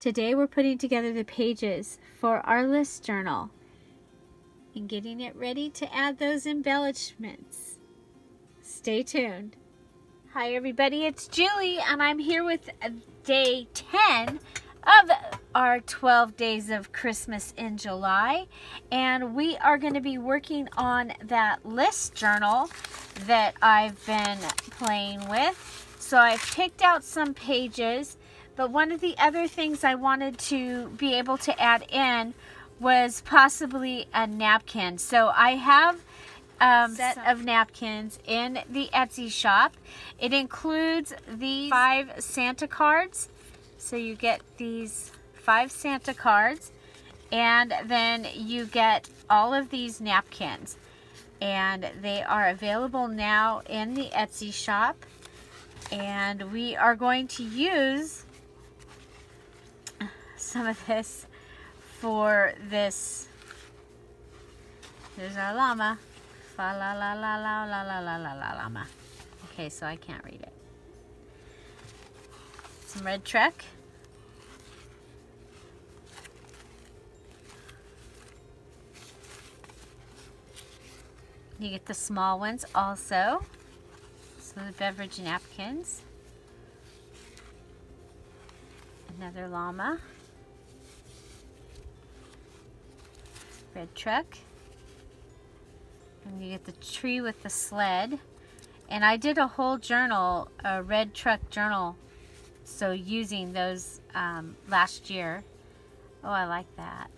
Today we're putting together the pages for our list journal and getting it ready to add those embellishments. Stay tuned. Hi everybody, it's Julie and I'm here with day 10 of our 12 days of Christmas in July, and we are going to be working on that list journal that I've been playing with. So I've picked out some pages, but one of the other things I wanted to be able to add in was possibly a napkin. So I have a set of napkins in the Etsy shop. It includes these 5 Santa cards. So you get these 5 Santa cards, and then you get all of these napkins. And they are available now in the Etsy shop. And we are going to use some of this for this. There's our llama. Fa la la la la la la la la la llama. Okay, so I can't read it. Some red truck. You get the small ones also. So the beverage napkins. Another llama. Red truck. And you get the tree with the sled. And I did a whole journal, a red truck journal, so using those last year. Oh, I like that.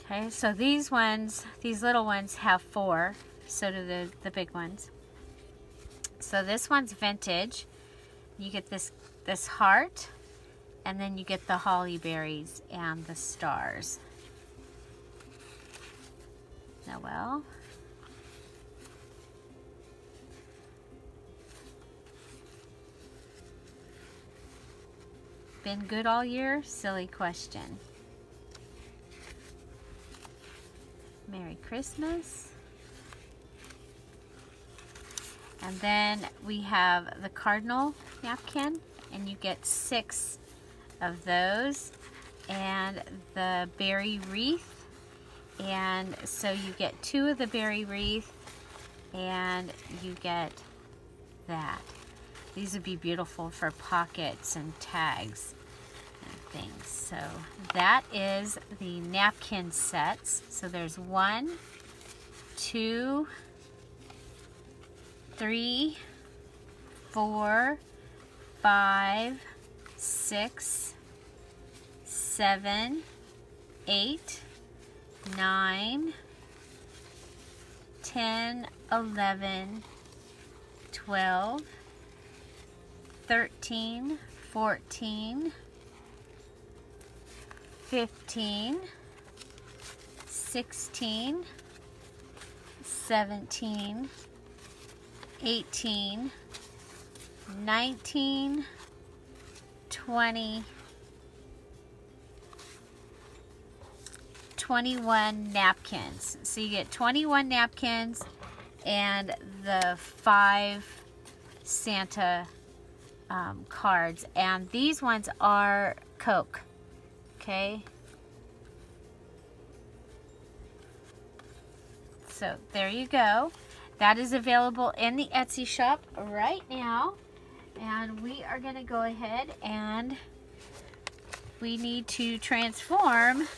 Okay, so these ones, these little ones have 4, so do the big ones. So this one's vintage. You get this heart, and then you get the holly berries and the stars. Noel. Been good all year? Silly question. Merry Christmas. And then we have the cardinal napkin, and you get 6 of those, and the berry wreath. And so you get 2 of the berry wreath, and you get that. These would be beautiful for pockets and tags and things. So that is the napkin sets. So there's 1, 2, 3, 4, 5, 6, 7, 8, 9, 10, 11, 12, 13, 14, 15, 16, 17, 18, 19, 20, 21 napkins. So you get 21 napkins and the 5 Santa cards. And these ones are Coke. Okay. So there you go. That is available in the Etsy shop right now. And we are going to go ahead and we need to transform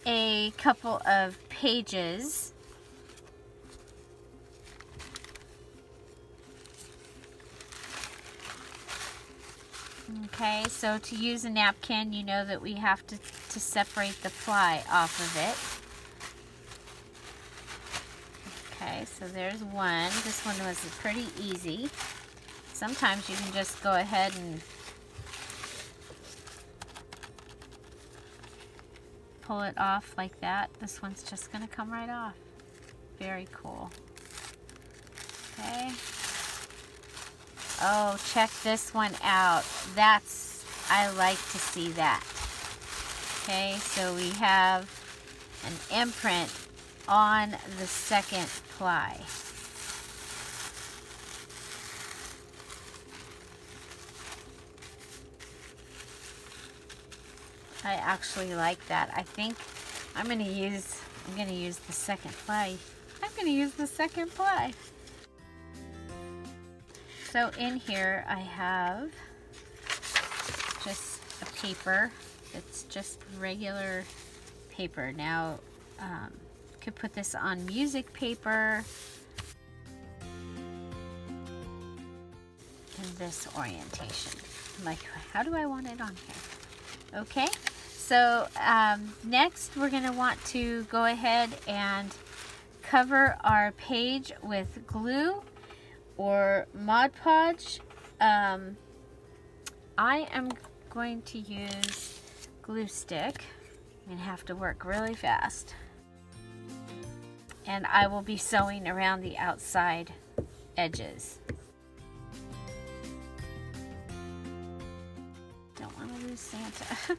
a couple of pages. Okay, so to use a napkin, you know that we have to separate the ply off of it. Okay, so there's one. This one was pretty easy. Sometimes you can just go ahead and pull it off like that. This one's just going to come right off. Very cool. Okay. Oh, check this one out. I like to see that. Okay, so we have an imprint on the second ply. I actually like that. I think I'm gonna use the second ply. I'm gonna use the second ply. So in here I have just a paper. It's just regular paper. Now, could put this on music paper in this orientation. Like, how do I want it on here? Okay, so next we're going to want to go ahead and cover our page with glue or Mod Podge. I am going to use glue stick and have to work really fast. And I will be sewing around the outside edges. Don't want to lose Santa.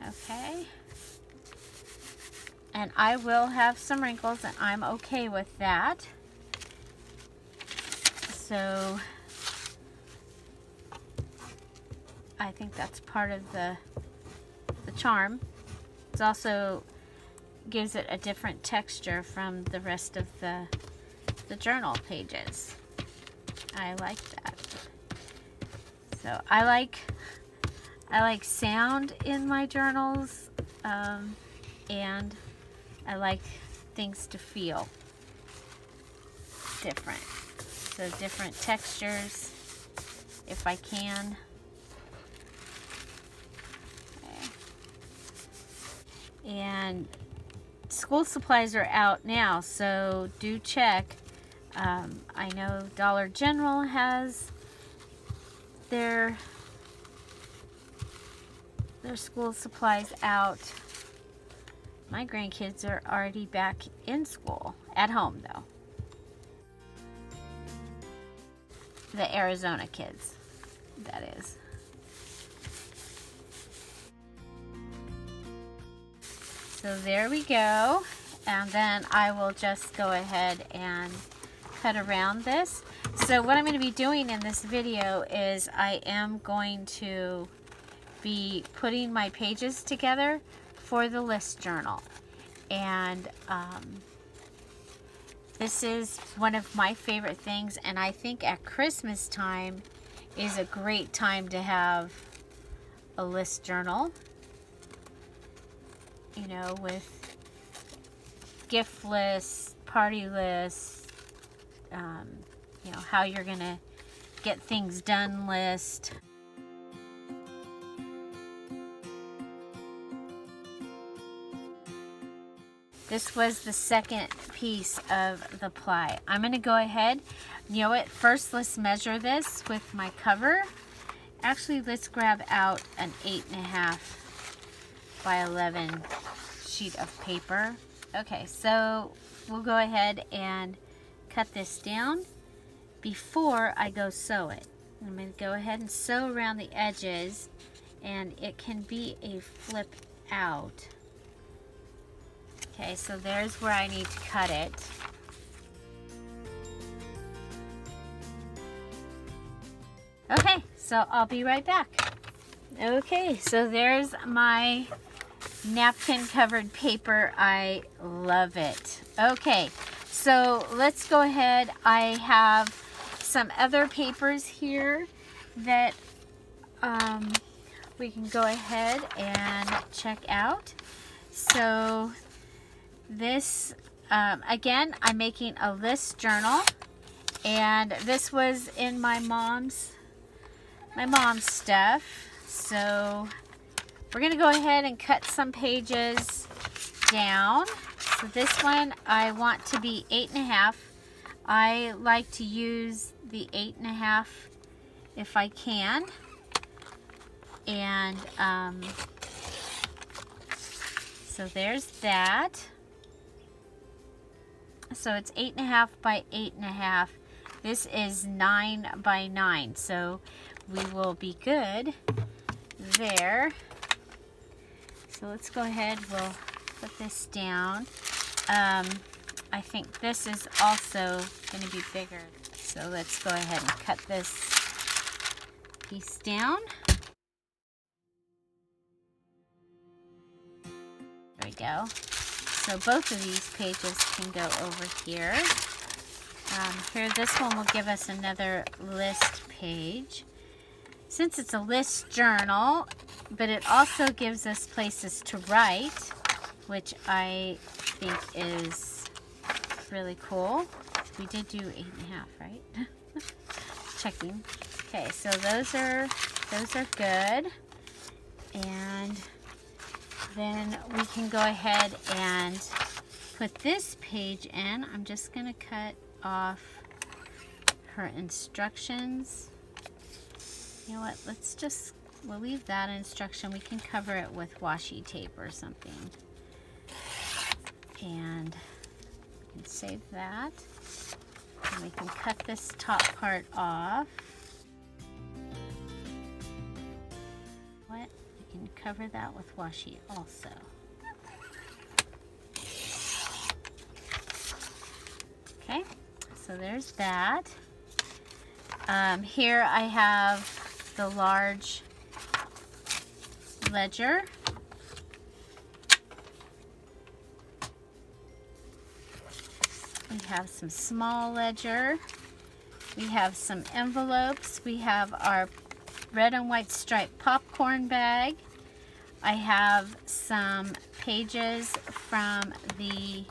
Okay, and I will have some wrinkles, and I'm okay with that. So I think that's part of the charm. It also gives it a different texture from the rest of the journal pages. I like that. So I like sound in my journals, and I like things to feel different. So different textures, if I can. Okay. And school supplies are out now, so do check. I know Dollar General has their school supplies out. My grandkids are already back in school, at home though. The Arizona kids, that is. So there we go. And then I will just go ahead and cut around this. So what I'm going to be doing in this video is I am going to be putting my pages together for the list journal, and this is one of my favorite things, and I think at Christmas time is a great time to have a list journal, you know, with gift lists, party lists, you know, how you're gonna get things done list. This was the second piece of the ply. I'm going to go ahead, you know what, first let's measure this with my cover. Actually, let's grab out an 8.5 by 11 sheet of paper. Okay, so we'll go ahead and cut this down before I go sew it. I'm going to go ahead and sew around the edges, and it can be a flip out. Okay, so there's where I need to cut it. Okay, so I'll be right back. Okay, so there's my napkin covered paper. I love it. Okay, so let's go ahead. I have some other papers here that we can go ahead and check out. So this, again, I'm making a list journal, and this was in my mom's stuff. So we're gonna go ahead and cut some pages down. So this one I want to be 8.5. I like to use the 8.5 if I can, and so there's that. So it's 8.5 by 8.5. This is 9 by 9. So we will be good there. So let's go ahead. We'll put this down. I think this is also going to be bigger. So let's go ahead and cut this piece down. There we go. So both of these pages can go over here. Here, this one will give us another list page. Since it's a list journal, but it also gives us places to write, which I think is really cool. We did do 8.5, right? Checking. Okay, so those are good. And then we can go ahead and put this page in. I'm just going to cut off her instructions. You know what, we'll leave that instruction. We can cover it with washi tape or something. And we can save that. And we can cut this top part off. What? We can cover that with washi also. Okay, so there's that. Here I have the large ledger. We have some small ledger. We have some envelopes. We have our red and white striped popcorn bag. I have some pages from the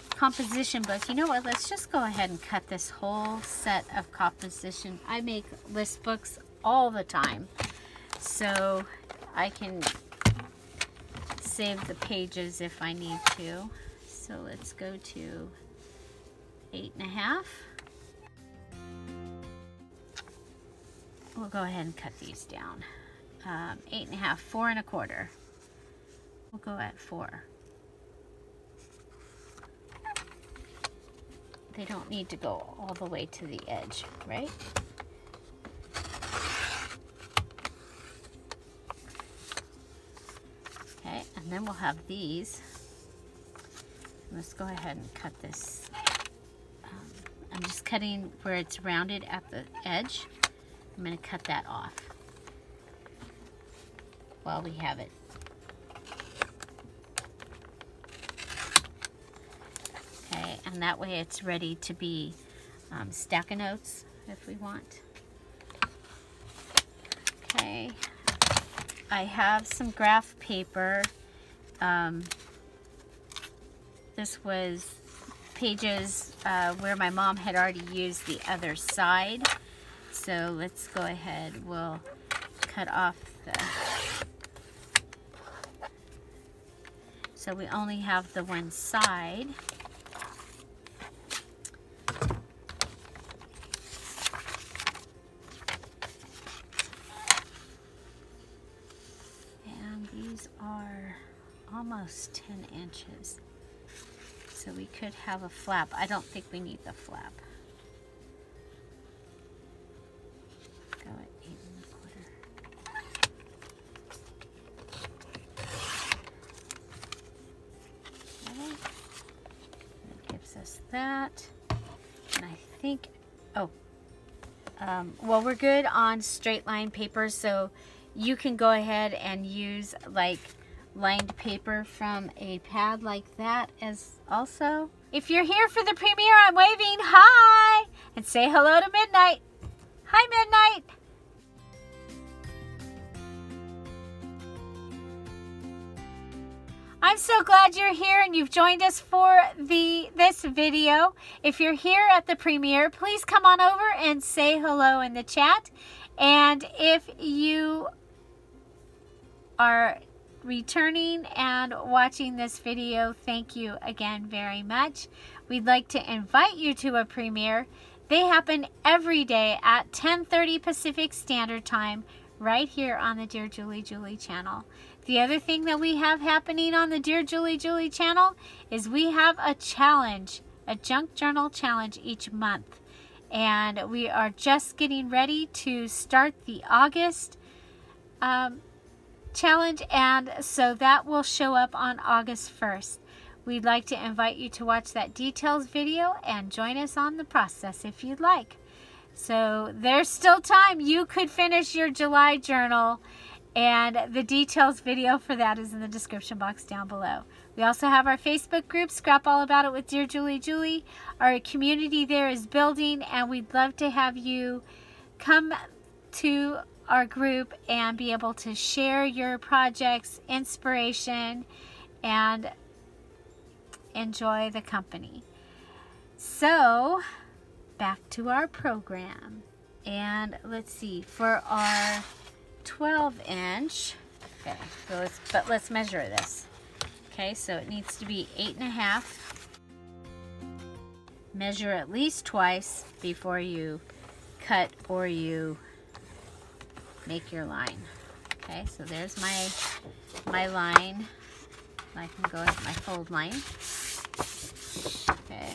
composition book. You know what? Let's just go ahead and cut this whole set of composition. I make list books all the time, so I can save the pages if I need to. So let's go to 8.5. We'll go ahead and cut these down. 8.5, 4 1/4. We'll go at 4. They don't need to go all the way to the edge, right? Okay, and then we'll have these. Let's go ahead and cut this. I'm just cutting where it's rounded at the edge. I'm going to cut that off while we have it. Okay, and that way it's ready to be stack of notes if we want. Okay, I have some graph paper. This was pages where my mom had already used the other side. So let's go ahead, we'll cut off the... So we only have the one side. And these are almost 10 inches. So we could have a flap. I don't think we need the flap. Go at 8 1/4. Okay. That gives us that. And I think, well, we're good on straight line paper, so you can go ahead and use like lined paper from a pad like that as also. If you're here for the premiere, I'm waving hi and say hello to Midnight. Hi, Midnight. I'm so glad you're here and you've joined us for this video. If you're here at the premiere, please come on over and say hello in the chat. And if you are returning and watching this video, thank you again very much. We'd like to invite you to a premiere. They happen every day at 10:30 Pacific Standard Time right here on the Dear Julie channel. The other thing that we have happening on the Dear Julie channel is we have a challenge, a junk journal challenge each month. And we are just getting ready to start the August challenge, and so that will show up on August 1st. We'd like to invite you to watch that details video and join us on the process if you'd like. So there's still time. You could finish your July journal, and the details video for that is in the description box down below. We also have our Facebook group, Scrap All About It with Dear Julie. Our community there is building, and we'd love to have you come to our group and be able to share your projects, inspiration, and enjoy the company. So, back to our program. And let's see, for our 12-inch, okay, so let's measure this. Okay, so it needs to be 8.5. Measure at least twice before you cut or you make your line. Okay, so there's my line. I can go with my fold line. Okay.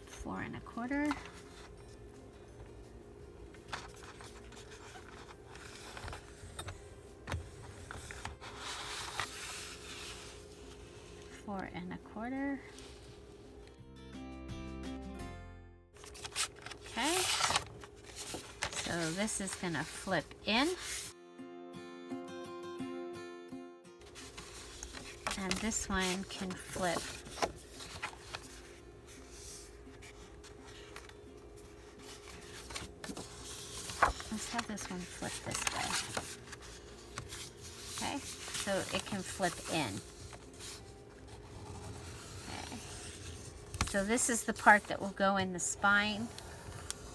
4 1/4. 4 1/4. Okay, so this is going to flip in, and this one can flip let's have this one flip this way. Okay, so it can flip in. So this is the part that will go in the spine,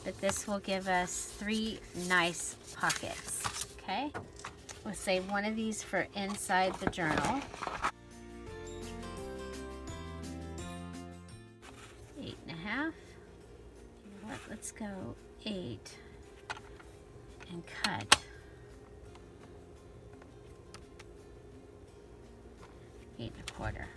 but this will give us 3 nice pockets. Okay, we'll save one of these for inside the journal. 8.5. Let's go 8 and cut 8 1/4.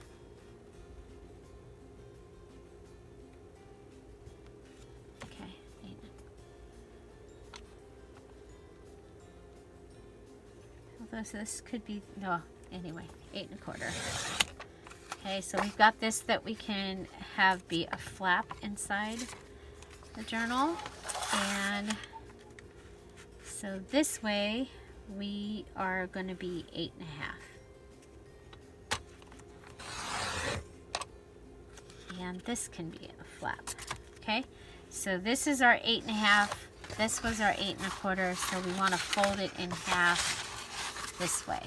So this could be, no, anyway, 8 1/4. Okay, so we've got this that we can have be a flap inside the journal. And so this way we are going to be 8.5. And this can be a flap. Okay, so this is our 8.5. This was our 8 1/4. So we want to fold it in half this way.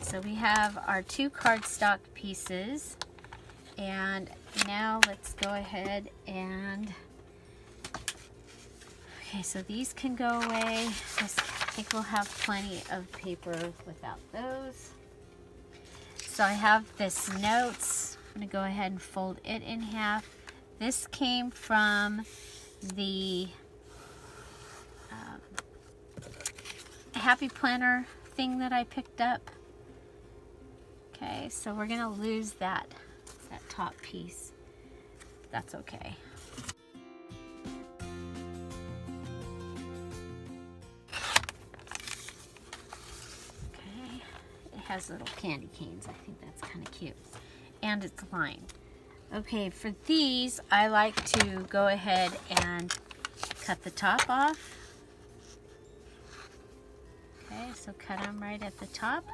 So we have our 2 cardstock pieces, and now let's go ahead and, okay, so these can go away. I think we'll have plenty of paper without those. So I have this notes. I'm going to go ahead and fold it in half. This came from the Happy Planner thing that I picked up. Okay, so we're gonna lose that top piece. That's okay. Okay, it has little candy canes. I think that's kind of cute, and it's lined. Okay, for these, I like to go ahead and cut the top off. Okay, so cut them right at the top.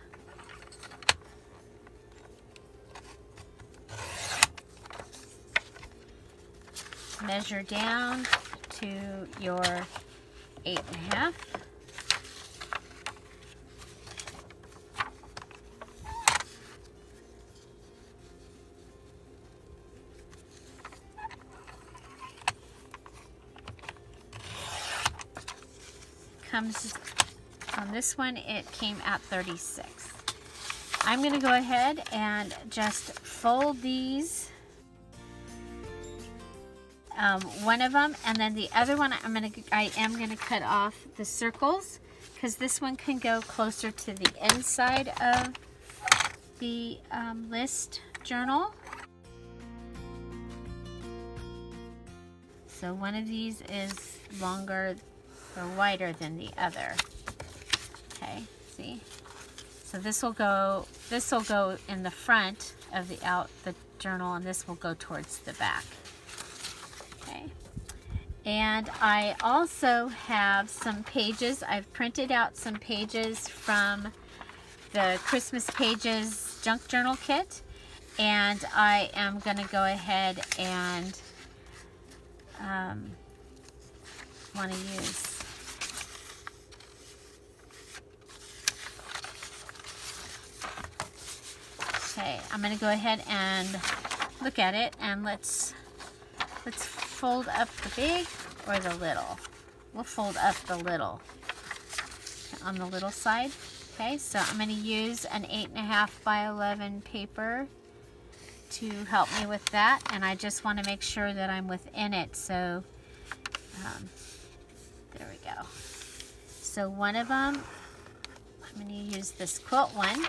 Measure down to your 8.5. Comes on this one, it came at 36. I'm going to go ahead and just fold these one of them, and then the other one I am gonna cut off the circles, because this one can go closer to the inside of the list journal. So one of these is longer or wider than the other. Okay, see? So this will go in the front of the journal, and this will go towards the back. Okay. And I also have some pages. I've printed out some pages from the Christmas Pages Junk Journal Kit, and I am going to go ahead and want to use I'm going to go ahead and look at it, and let's fold up the big or the little. We'll fold up the little on the little side. Okay, so I'm going to use an 8.5 by 11 paper to help me with that, and I just want to make sure that I'm within it. So there we go. So one of them, I'm going to use this quilt one,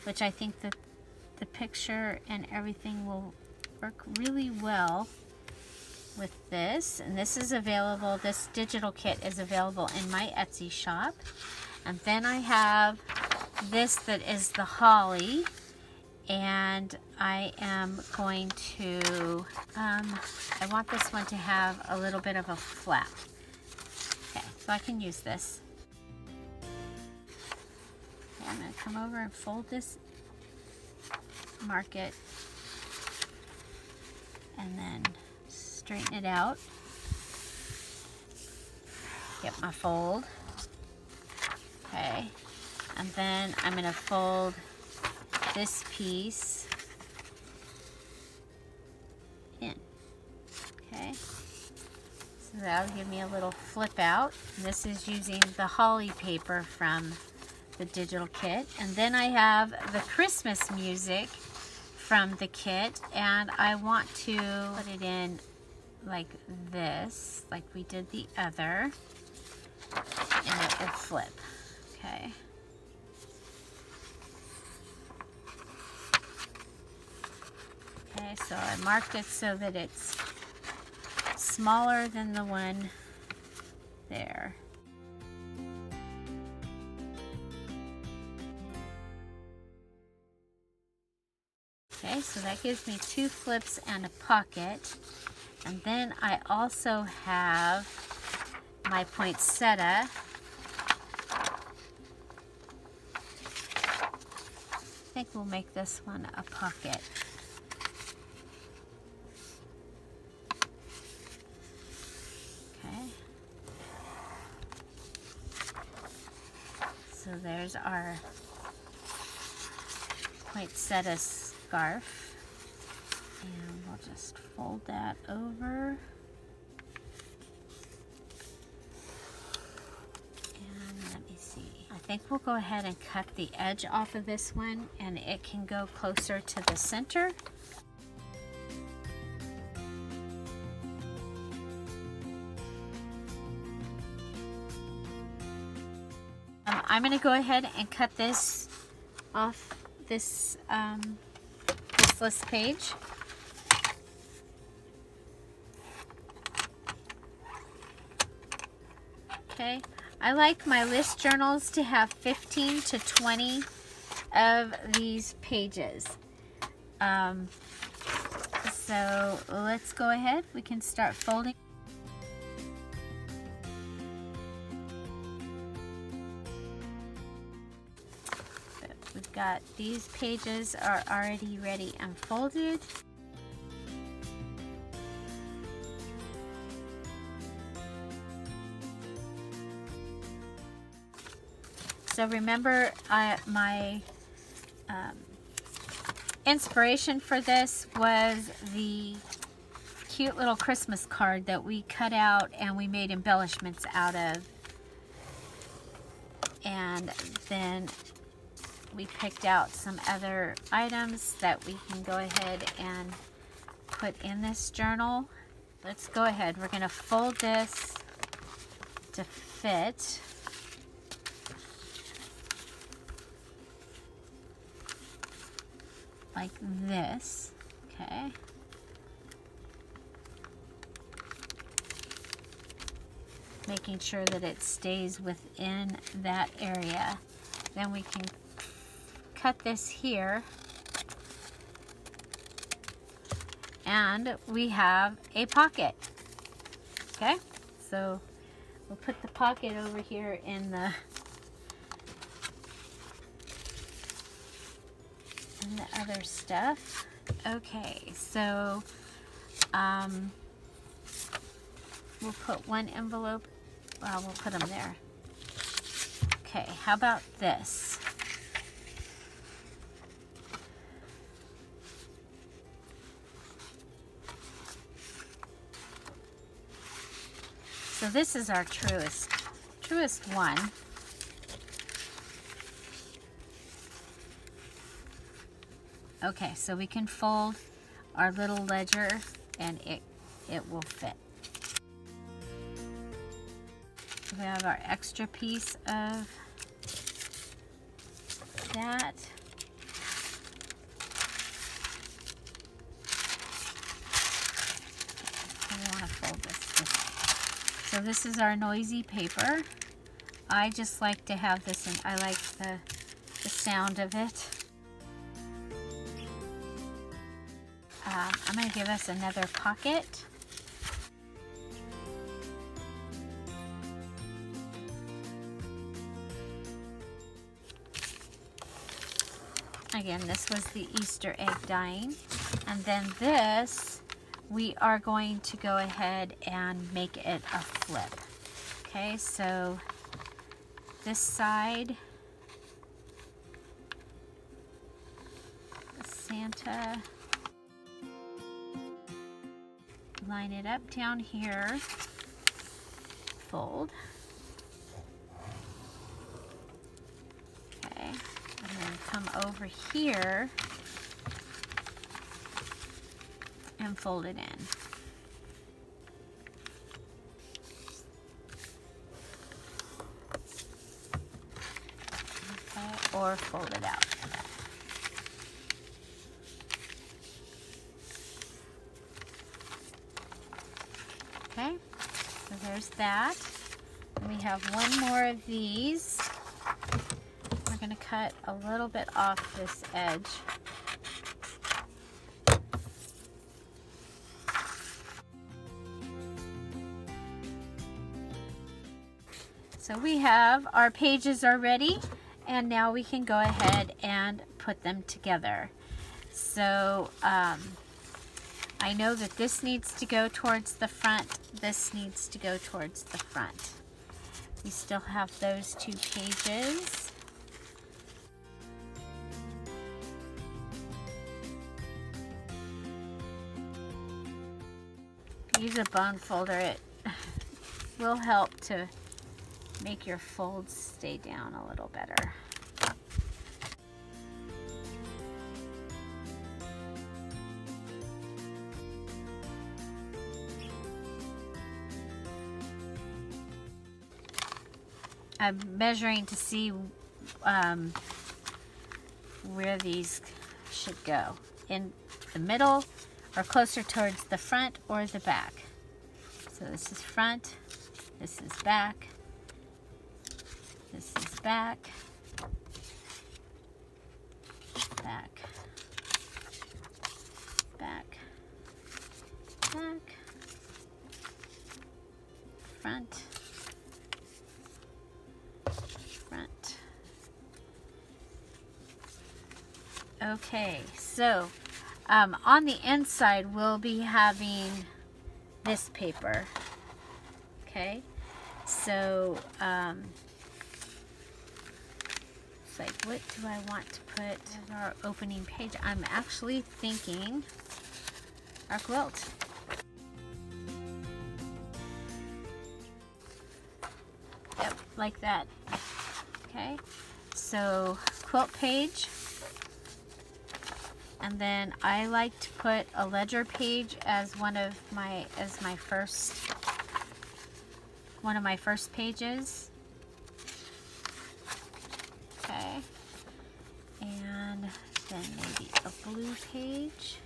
which I think that the picture and everything will work really well with this. And this is available, this digital kit is available in my Etsy shop. And then I have this that is the holly, and I am going to, I want this one to have a little bit of a flap. Okay, so I can use this. Okay, I'm going to come over and fold this, mark it, and then straighten it out. Get my fold. Okay, and then I'm going to fold this piece in. Okay, so that'll give me a little flip out. This is using the holly paper from the digital kit. And then I have the Christmas music from the kit, and I want to put it in like this, like we did the other, and it will flip. Okay. Okay, so I marked it so that it's smaller than the one there. Okay, so that gives me 2 flips and a pocket. And then I also have my poinsettia. I think we'll make this one a pocket. Okay. So there's our poinsettia scarf. And we'll just fold that over. I think we'll go ahead and cut the edge off of this one, and it can go closer to the center. I'm going to go ahead and cut this off this list page. Okay. I like my list journals to have 15 to 20 of these pages. So let's go ahead. We can start folding. We've got these pages are already ready and folded. So remember, my inspiration for this was the cute little Christmas card that we cut out and we made embellishments out of. And then we picked out some other items that we can go ahead and put in this journal let's go ahead. We're going to fold this to fit. Like this, okay? Making sure that it stays within that area. Then we can cut this here. And we have a pocket, okay? So we'll put the pocket over here in the other stuff. Okay, so we'll put one envelope, well, we'll put them there. Okay, how about this? So this is our truest one. Okay, so we can fold our little ledger and it will fit. We have our extra piece of that. We want to fold this way. So this is our noisy paper. I just like to have this, and I like the sound of it. I'm going to give us another pocket. Again, this was the Easter egg dyeing. And then this, we are going to go ahead and make it a flip. Okay, so this side, Santa. Line it up down here, fold. Okay, and then come over here and fold it in. Okay, or fold it out. Okay, so there's that. And we have one more of these. We're going to cut a little bit off this edge. So we have our pages already, and now we can go ahead and put them together. So I know that this needs to go towards the front, this needs to go towards the front. We still have those two pages. Use a bone folder, it will help to make your folds stay down a little better. I'm measuring to see where these should go. In the middle, or closer towards the front or the back. So this is front, this is back, this is back, back, back, back, front, front. Okay, so on the inside we'll be having this paper. Okay, so it's like, what do I want to put as our opening page? I'm actually thinking our quilt. Yep, like that. Okay, so quilt page. and then I like to put a ledger page as one of my first pages. Okay, and then maybe a blue page.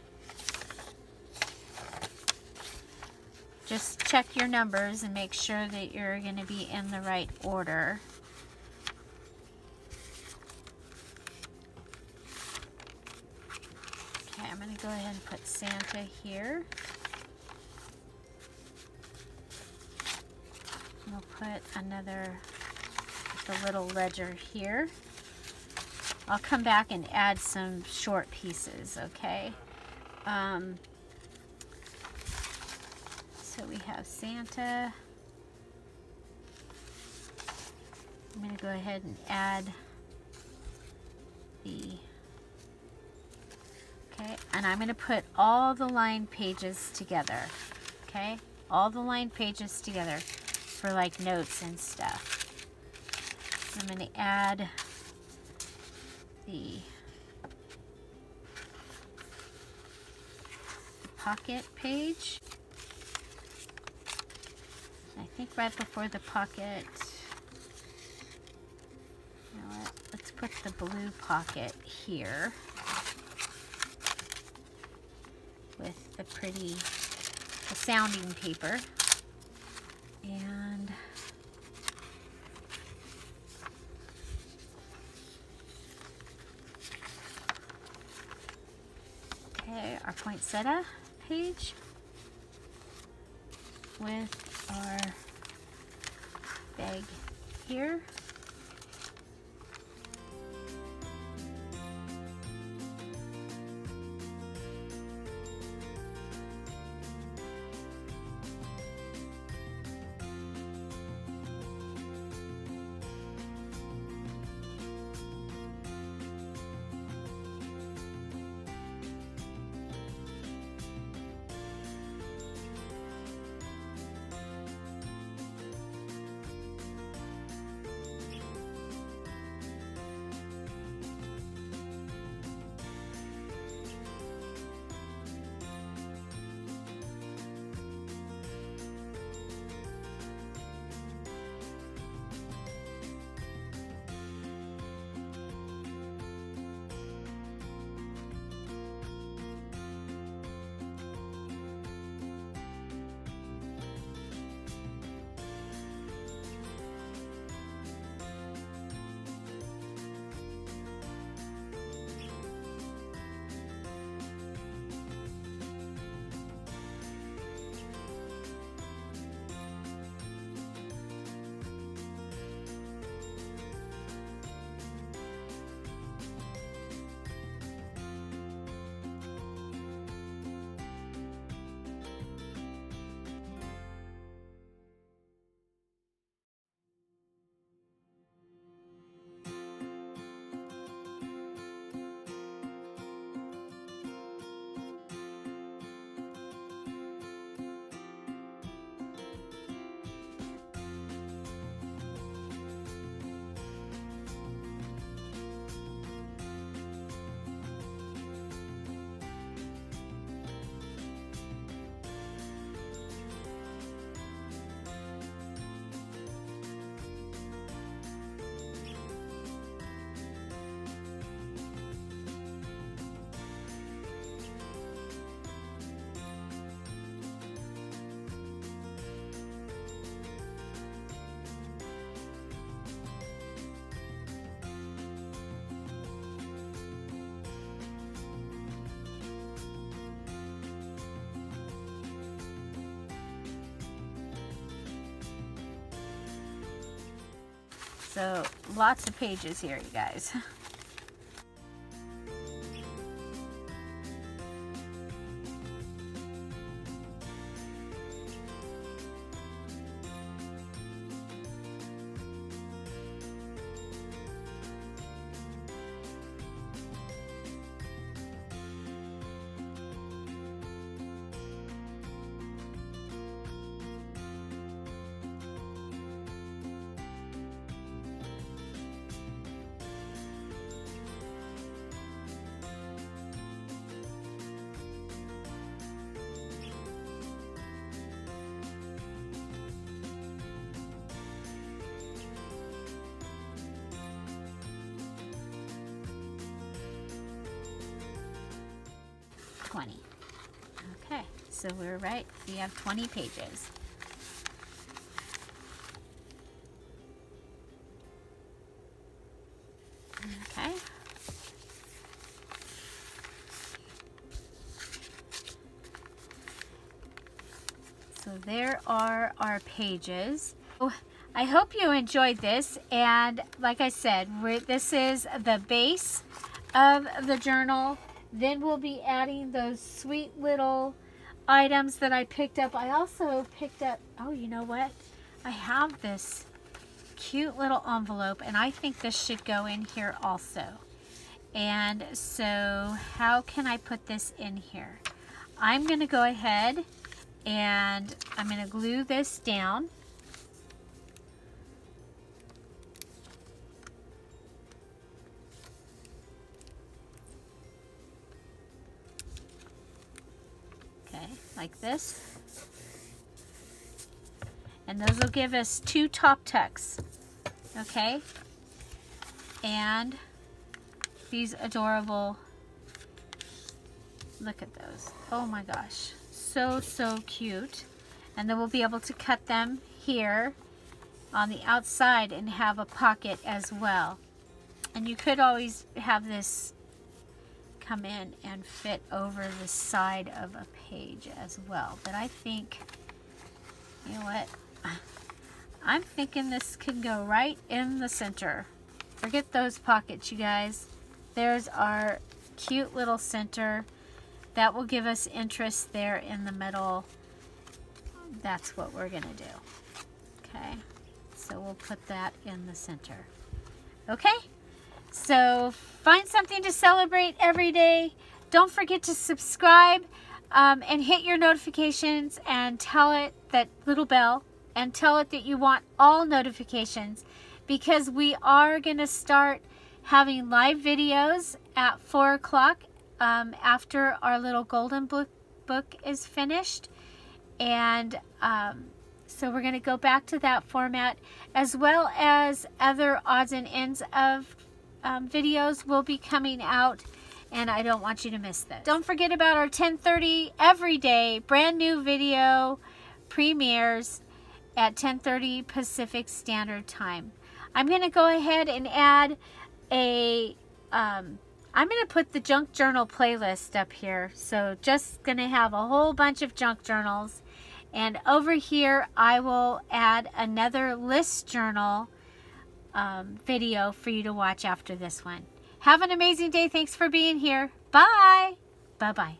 Just check your numbers and make sure that you're going to be in the right order. Okay, I'm going to go ahead and put Santa here. We'll put a little ledger here. I'll come back and add some short pieces, okay? So we have Santa. I'm going to go ahead and add okay, and I'm going to put all the line pages together, okay? All the line pages together for like notes and stuff. I'm going to add the pocket page. I think right before the pocket, you know what, let's put the blue pocket here with the pretty, the sounding paper. And okay, our poinsettia page with our bag here. So lots of pages here, you guys. 20. Okay, so we're right. We have 20 pages. Okay. So there are our pages. I hope you enjoyed this, and like I said, this is the base of the journal. Then we'll be adding those sweet little items that I picked up. I also picked up, oh, you know what? I have this cute little envelope, and I think this should go in here also. And so how can I put this in here? I'm going to go ahead and I'm going to glue this down. Okay, like this. And those will give us 2 top tucks. Okay? And these adorable, look at those. Oh my gosh. So cute. And then we'll be able to cut them here on the outside and have a pocket as well. And you could always have this come in and fit over the side of a page as well. But I think, you know what? I'm thinking this can go right in the center. Forget those pockets, you guys. There's our cute little center. That will give us interest there in the middle. That's what we're going to do. Okay, so we'll put that in the center. Okay, so find something to celebrate every day. Don't forget to subscribe and hit your notifications and tell it that little bell and tell it that you want all notifications, because we are going to start having live videos at 4 o'clock. After our little golden book is finished. And so we're going to go back to that format, as well as other odds and ends of videos will be coming out, and I don't want you to miss this. Don't forget about our 10:30 every day brand new video premieres at 10:30 Pacific Standard Time. I'm going to go ahead and add a I'm going to put the junk journal playlist up here. So just going to have a whole bunch of junk journals. And over here, I will add another list journal video for you to watch after this one. Have an amazing day. Thanks for being here. Bye. Bye-bye.